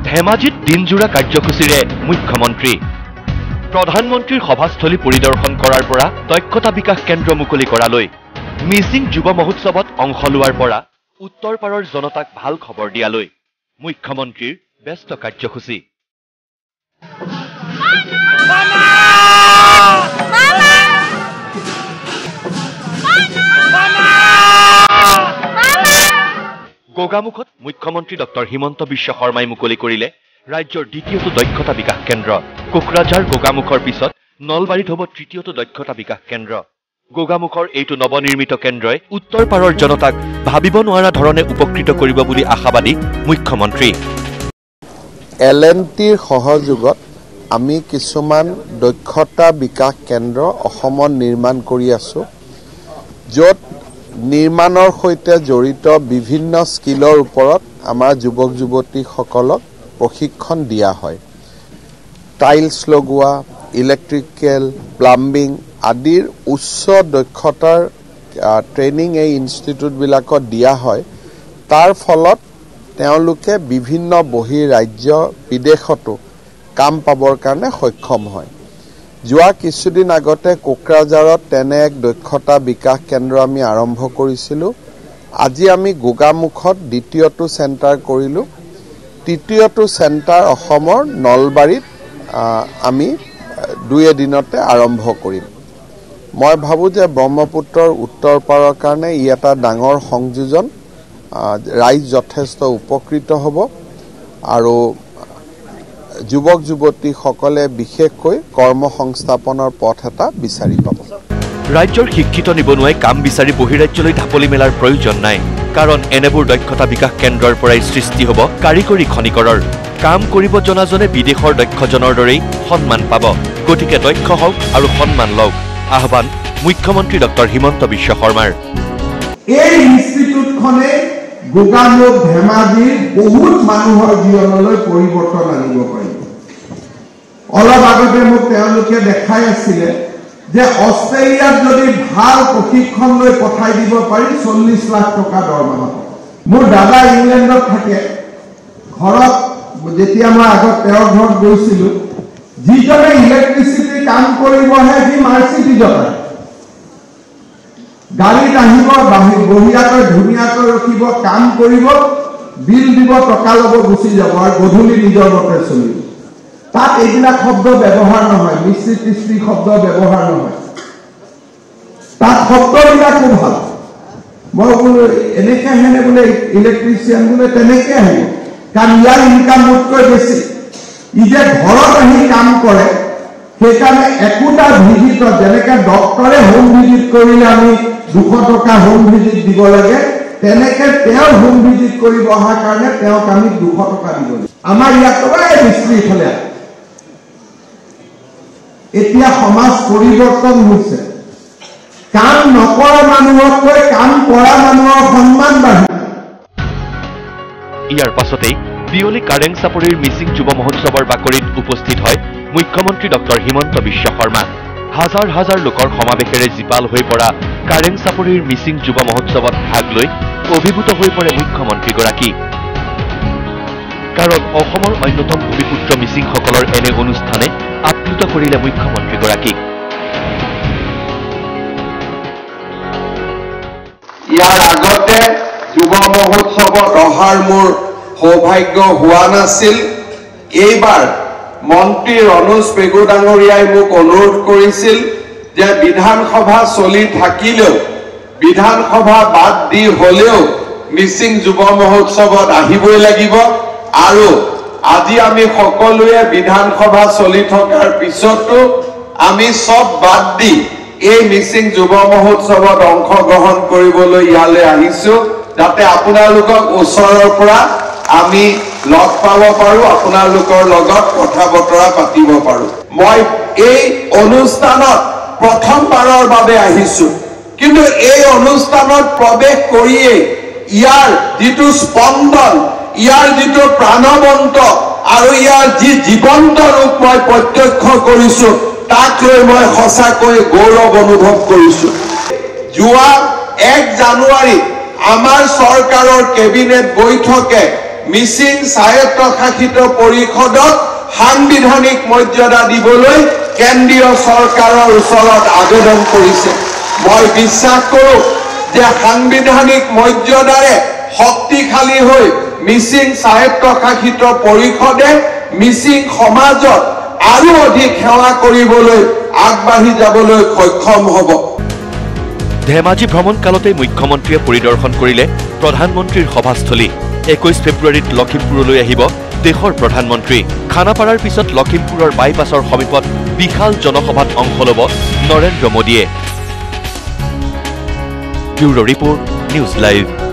ধেমাজিত দিনজোৰা কাৰ্যসূচীৰে মুখ্যমন্ত্ৰী প্ৰধানমন্ত্ৰীৰ সভাস্থলী পৰিদৰ্শন কৰাৰ পৰা দক্ষতা বিকাশ কেন্দ্ৰ মুকলি কৰালৈ মিচিং যুৱ মহোৎসৱত অংশ লোৱাৰ পৰা উত্তৰ পাৰৰ জনতাক ভাল খবৰ দিয়ালৈ মুখ্যমন্ত্ৰীৰ ব্যস্ত কাৰ্যসূচী গোগামুখত মুখ্যমন্ত্ৰী ডক্টৰ হিমন্ত বিশ্ব শৰ্মাই মুকলি কৰিলে ৰাজ্যৰ দ্বিতীয়টো দক্ষতা বিকাশ কেন্দ্ৰ কোকৰাঝাৰ গোগামুখৰ পিছত নলবাৰীত হ'ব তৃতীয়টো দক্ষতা বিকাশ কেন্দ্ৰ গোগামুখৰ এইটো নৱনিৰ্মিত কেন্দ্ৰই উত্তৰ পাৰৰ জনতাক ভাবিব নোৱাৰা ধৰণে উপকৃত কৰিব বুলি আশাবাদী মুখ্যমন্ত্ৰী LNTৰ সহযোগত আমি কিছুমান দক্ষতা বিকাশ কেন্দ্ৰ অসমত নিৰ্মাণ কৰি আছো য'ত নিৰ্মাণৰ সৈতে জড়িত বিভিন্ন স্কিলৰ ওপৰত আমাৰ যুৱক যুৱতীসকলক প্ৰশিক্ষণ দিয়া হয় টাইলছ লগোৱা ইলেক্ট্ৰিকেল প্লাম্বিং আদিৰ উচ্চ দক্ষতাৰ ট্ৰেইনিং এই ইনষ্টিটিউটবিলাকত দিয়া হয় তাৰ ফলত তেওঁলোকে বিভিন্ন বহিৰাজ্য বিদেশতো কাম পাবৰ কাৰণে সক্ষম হয় যোৱা কিছুদিন আগতে কোকৰাঝাৰত তেনে এক দক্ষতা বিকাশ কেন্দ্ৰ আমি আৰম্ভ কৰিছিলোঁ আজি আমি গোগামুখত দ্বিতীয়টো চেণ্টাৰ কৰিলোঁ তৃতীয়টো চেণ্টাৰ অসমৰ নলবাৰীত আমি দুই এদিনতে আৰম্ভ কৰিম মই ভাবোঁ যে ব্ৰহ্মপুত্ৰৰ উত্তৰ পাৰৰ কাৰণে ই এটা ডাঙৰ সংযোজন ৰাইজ যথেষ্ট উপকৃত হ'ব আৰু যুৱক যুৱতীসকলে বিশেষকৈ কৰ্মসংস্থাপনৰ পথ এটা বিচাৰি পাব ৰাজ্যৰ শিক্ষিত নিবনুৱাই কাম বিচাৰি বহিৰাজ্যলৈ ঢাপলি মেলাৰ প্ৰয়োজন নাই কাৰণ এনেবোৰ দক্ষতা বিকাশ কেন্দ্ৰৰ পৰাই সৃষ্টি হ'ব কাৰিকৰী খনিকৰৰ কাম কৰিব জনাজনে বিদেশৰ দক্ষজনৰ দৰেই সন্মান পাব গতিকে দক্ষ হওক আৰু সন্মান লওক আহ্বান মুখ্যমন্ত্ৰী ডক্টৰ হিমন্ত বিশ্ব শৰ্মাৰ এই ইনষ্টিটিউটখনে গোগামুখ ধেমাজিৰ বহুত মানুহৰ জীৱনলৈ পৰিৱৰ্তন আনিব পাৰিব অলপ আগতে মোক তেওঁলোকে দেখাই আছিলে যে অষ্ট্ৰেলিয়াত যদি ভাল প্ৰশিক্ষণ লৈ পঠাই দিব পাৰি 40 লাখ টকা দৰমহা মোৰ দাদা ইংলেণ্ডত থাকে ঘৰত যেতিয়া মই আগত তেওঁৰ ঘৰত গৈছিলোঁ যিজনে ইলেক্ট্ৰিচিটি কাম কৰিবহে সি মাৰ্চিডিজ পায় গাড়ীত আহিব বঢ়িয়াকৈ ধুনীয়াকৈ ৰখিব কাম কৰিব বিল দিব টকা ল'ব গুচি যাব আৰু গধূলি নিজৰ মতে চলিব তাত এইবিলাক শব্দ ব্যৱহাৰ নহয় মিস্ত্ৰী তিস্ত্ৰী শব্দ ব্যৱহাৰ নহয় তাত শব্দবিলাকো ভাল মই বোলো এনেকৈ আহেনে বোলে ইলেক্ট্ৰিচিয়ান বোলে তেনেকৈ আহিব কাৰণ ইয়াৰ ইনকাম মোতকৈ বেছি ই যে ঘৰত আহি কাম কৰে সেইকাৰণে একোটা ভিজিটত যেনেকৈ ডক্টৰে হোম ভিজিট কৰিলে আমি 200 টকা হোম ভিজিট দিব লাগে তেনেকৈ তেওঁ হোম ভিজিট কৰিব অহাৰ কাৰণে তেওঁক আমি 200 টকা দিব লাগে আমাৰ ইয়াত প্ৰায় মিস্ত্ৰী ফালে এতিয়া সমাজ পৰিৱৰ্তন হৈছে কাম নকৰা মানুহতকৈ কাম কৰা মানুহৰ সন্মান বাঢ়িছে ইয়াৰ পাছতেই বিয়লি কাৰেং চাপৰিৰ মিচিং যুৱ মহোৎসৱৰ বাকৰিত উপস্থিত হয় মুখ্যমন্ত্ৰী ডক্টৰ হিমন্ত বিশ্ব শৰ্মা হাজাৰ হাজাৰ লোকৰ সমাৱেশেৰে জীপাল হৈ পৰা কাৰেং চাপৰিৰ মিচিং যুৱ মহোৎসৱত ভাগ লৈ অভিভূত হৈ পৰে মুখ্যমন্ত্ৰীগৰাকী কাৰণ অসমৰ অন্যতম ভূমিপুত্ৰ মিচিংসকলৰ এনে অনুষ্ঠানে আপ্লুত কৰিলে মুখ্যমন্ত্ৰীগৰাকীক ইয়াৰ আগতে যুৱ মহোৎসৱত অহাৰ মোৰ সৌভাগ্য হোৱা নাছিল এইবাৰ মন্ত্ৰী ৰনোজ পেগু ডাঙৰীয়াই মোক অনুৰোধ কৰিছিল যে বিধানসভা চলি থাকিলেও বিধানসভা বাদ দি হলেও মিচিং যুৱ মহোৎসৱত আহিবই লাগিব আৰু আজি আমি সকলোৱে বিধানসভা চলি থকাৰ পিছতো আমি সব বাদ দি এই মিচিং যুৱ মহোৎসৱত অংশগ্ৰহণ কৰিবলৈ ইয়ালৈ আহিছো যাতে আপোনালোকক ওচৰৰ পৰা আমি লগ পাব পাৰো আপোনালোকৰ লগত কথা বতৰা পাতিব পাৰো মই এই অনুষ্ঠানত প্ৰথমবাৰৰ বাবে আহিছো কিন্তু এই অনুষ্ঠানত প্ৰৱেশ কৰিয়ে ইয়াৰ যিটো স্পন্দন ইয়াৰ যিটো প্ৰাণবন্ত আৰু ইয়াৰ যি জীৱন্ত ৰূপ মই প্ৰত্যক্ষ কৰিছো তাক লৈ মই সঁচাকৈ গৌৰৱ অনুভৱ কৰিছো যোৱা 1 জানুৱাৰী আমাৰ চৰকাৰৰ কেবিনেট বৈঠকে মিচিং স্বায়ত্তশাসিত পৰিষদক সাংবিধানিক মৰ্যাদা দিবলৈ কেন্দ্ৰীয় চৰকাৰৰ ওচৰত আবেদন কৰিছে। মই বিশ্বাস কৰোঁ যে সাংবিধানিক মৰ্যাদাৰে শক্তিশালী হৈ মিচিং স্বায়ত্তশাসিত পৰিষদে মিচিং সমাজত আৰু অধিক সেৱা কৰিবলৈ আগবাঢ়ি যাবলৈ সক্ষম হ'ব। ধেমাজি ভ্ৰমণকালতে মুখ্যমন্ত্ৰীয়ে পৰিদৰ্শন কৰিলে প্ৰধানমন্ত্ৰীৰ সভাস্থলী। 21 ফেব্ৰুৱাৰীত লখিমপুৰলৈ আহিব দেশৰ প্ৰধানমন্ত্ৰী। খানাপাৰাৰ পিছত লখিমপুৰৰ বাইপাছৰ সমীপত বিশাল জনসভাত অংশ ল'ব নৰেন্দ্ৰ মোদীয়ে। Bureau report, news live.